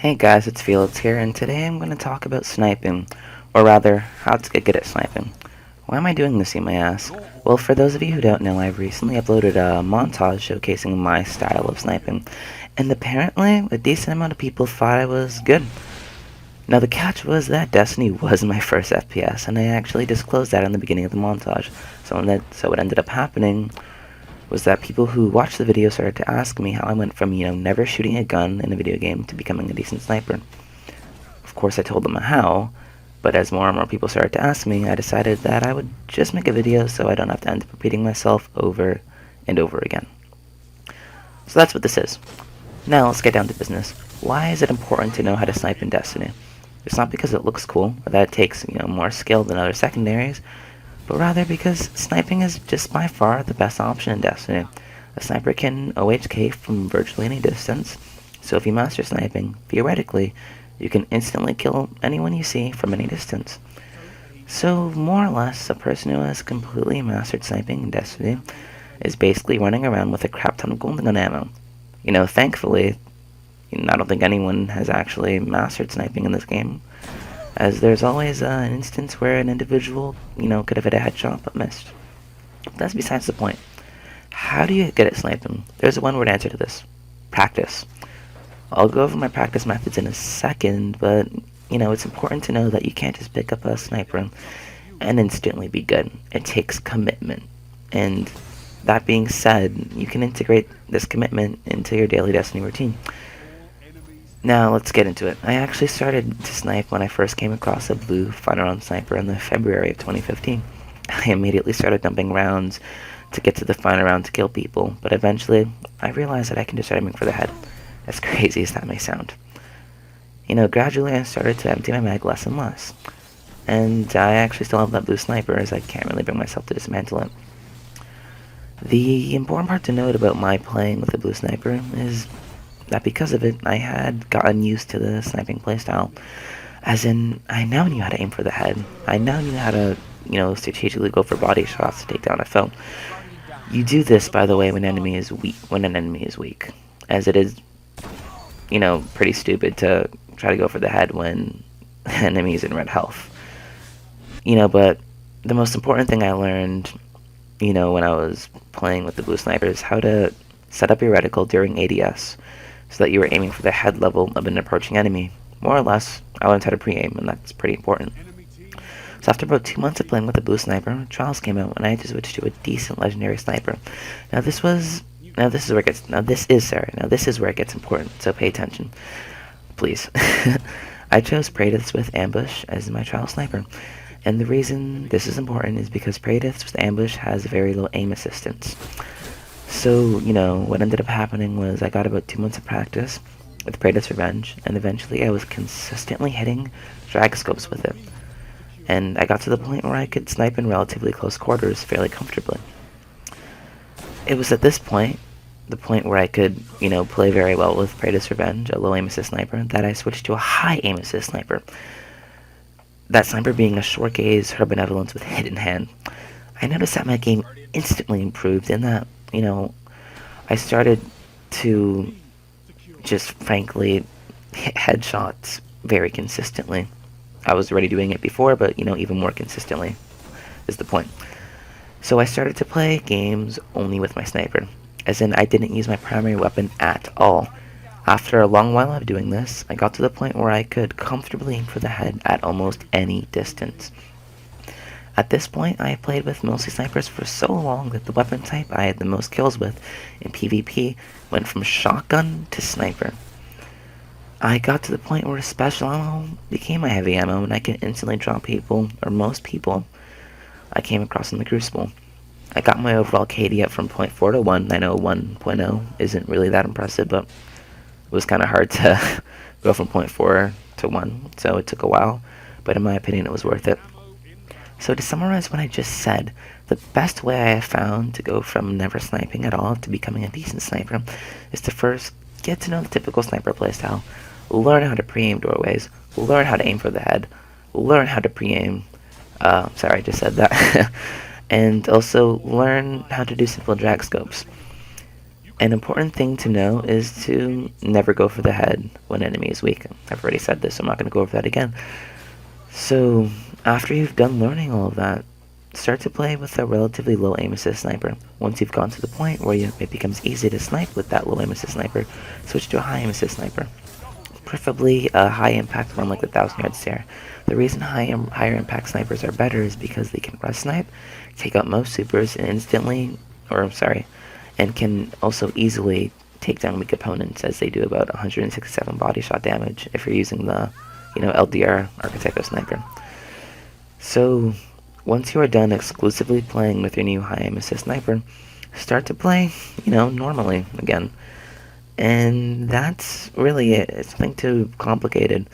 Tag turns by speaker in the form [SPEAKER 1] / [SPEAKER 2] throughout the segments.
[SPEAKER 1] Hey guys, it's Felix here, and today I'm going to talk about sniping, or rather, how to get good at sniping. Why am I doing this, you may ask? Well, for those of you who don't know, I've recently uploaded a montage showcasing my style of sniping, and apparently, a decent amount of people thought I was good. Now, the catch was that Destiny was my first FPS, and I actually disclosed that in the beginning of the montage. So what ended up happening was that people who watched the video started to ask me how I went from, never shooting a gun in a video game to becoming a decent sniper. Of course, I told them how, but as more and more people started to ask me, I decided that I would just make a video so I don't have to end up repeating myself over and over again. So that's what this is. Now, let's get down to business. Why is it important to know how to snipe in Destiny? It's not because it looks cool, or that it takes, more skill than other secondaries, but rather because sniping is just by far the best option in Destiny. A sniper can OHK from virtually any distance, so if you master sniping, theoretically, you can instantly kill anyone you see from any distance. So, more or less, a person who has completely mastered sniping in Destiny is basically running around with a crap ton of golden gun ammo. Thankfully, I don't think anyone has actually mastered sniping in this game, as there's always an instance where an individual, could have hit a headshot but missed. That's besides the point. How do you get at sniping? There's a one-word answer to this. Practice. I'll go over my practice methods in a second, but, it's important to know that you can't just pick up a sniper and instantly be good. It takes commitment. And that being said, you can integrate this commitment into your daily Destiny routine. Now, let's get into it. I actually started to snipe when I first came across a blue final round sniper in the February of 2015. I immediately started dumping rounds to get to the final round to kill people, but eventually, I realized that I can just start aiming for the head. As crazy as that may sound. Gradually I started to empty my mag less and less. And I actually still have that blue sniper, as I can't really bring myself to dismantle it. The important part to note about my playing with the blue sniper is that because of it, I had gotten used to the sniping playstyle. As in, I now knew how to aim for the head. I now knew how to, strategically go for body shots to take down a foe. You do this, by the way, when an enemy is weak, as it is, pretty stupid to try to go for the head when the enemy is in red health. But the most important thing I learned, when I was playing with the blue sniper is how to set up your reticle during ADS, so that you were aiming for the head level of an approaching enemy. More or less, I learned how to pre-aim, and that's pretty important. So after about 2 months of playing with the blue sniper, Trials came out, and I had to switch to a decent legendary sniper. This is where it gets important, so pay attention. Please. I chose Praedyths with Ambush as my trial sniper. And the reason this is important is because Praedyths with Ambush has very low aim assistance. So, what ended up happening was I got about 2 months of practice with Praedyth's Revenge, and eventually I was consistently hitting drag scopes with it. And I got to the point where I could snipe in relatively close quarters fairly comfortably. It was at this point, the point where I could, play very well with Praedyth's Revenge, a low aim assist sniper, that I switched to a high aim assist sniper. That sniper being a short gaze, her benevolence with hidden hand. I noticed that my game instantly improved in that, I started to just frankly hit headshots very consistently. I was already doing it before, but even more consistently is the point. So I started to play games only with my sniper, as in I didn't use my primary weapon at all. After a long while of doing this, I got to the point where I could comfortably aim for the head at almost any distance. At this point, I had played with mostly snipers for so long that the weapon type I had the most kills with in PvP went from shotgun to sniper. I got to the point where special ammo became my heavy ammo, and I could instantly drop people, or most people, I came across in the Crucible. I got my overall KD up from 0.4 to 1. I know 1.0 isn't really that impressive, but it was kind of hard to go from 0.4 to 1, so it took a while, but in my opinion it was worth it. So to summarize what I just said, the best way I have found to go from never sniping at all to becoming a decent sniper is to first get to know the typical sniper playstyle, learn how to pre-aim doorways, learn how to aim for the head, learn how to pre-aim, sorry I just said that, and also learn how to do simple drag scopes. An important thing to know is to never go for the head when enemy is weak. I've already said this, so I'm not going to go over that again. So, after you've done learning all of that, start to play with a relatively low aim assist sniper. Once you've gotten to the point where it becomes easy to snipe with that low aim assist sniper, switch to a high aim assist sniper. Preferably a high impact one like the 1,000-yard stare. The reason higher impact snipers are better is because they can rush snipe, take out most supers instantly, and can also easily take down weak opponents, as they do about 167 body shot damage if you're using the, LDR Archetype sniper. So, once you are done exclusively playing with your new high aim assist sniper, start to play, normally again. And that's really it. It's nothing too complicated.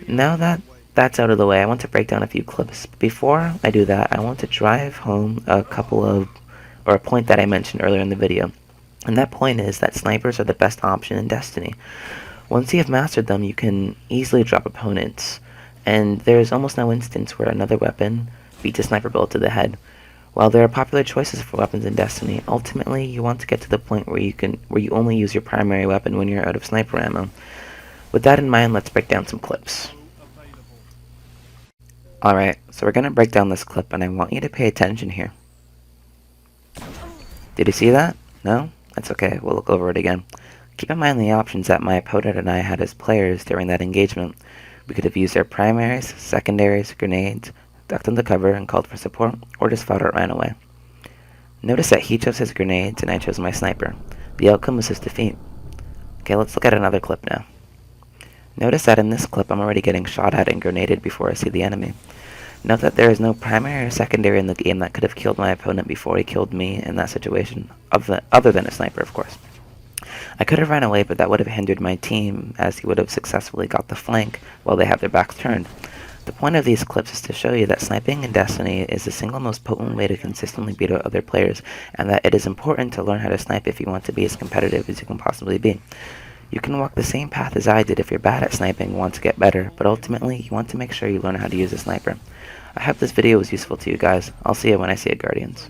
[SPEAKER 1] Now that that's out of the way, I want to break down a few clips. Before I do that, I want to drive home a point that I mentioned earlier in the video. And that point is that snipers are the best option in Destiny. Once you have mastered them, you can easily drop opponents, and there's almost no instance where another weapon beats a sniper bullet to the head. While there are popular choices for weapons in Destiny, ultimately you want to get to the point where you only use your primary weapon when you're out of sniper ammo. With that in mind, let's break down some clips. Alright, so we're going to break down this clip, and I want you to pay attention here. Did you see that? No? That's okay, we'll look over it again. Keep in mind the options that my opponent and I had as players during that engagement. We could have used our primaries, secondaries, grenades, ducked under cover and called for support, or just fought or ran away. Notice that he chose his grenades and I chose my sniper. The outcome was his defeat. Okay, let's look at another clip now. Notice that in this clip I'm already getting shot at and grenaded before I see the enemy. Note that there is no primary or secondary in the game that could have killed my opponent before he killed me in that situation, other than a sniper, of course. I could have ran away, but that would have hindered my team, as he would have successfully got the flank while they have their backs turned. The point of these clips is to show you that sniping in Destiny is the single most potent way to consistently beat out other players, and that it is important to learn how to snipe if you want to be as competitive as you can possibly be. You can walk the same path as I did if you're bad at sniping and want to get better, but ultimately you want to make sure you learn how to use a sniper. I hope this video was useful to you guys. I'll see you when I see you, Guardians.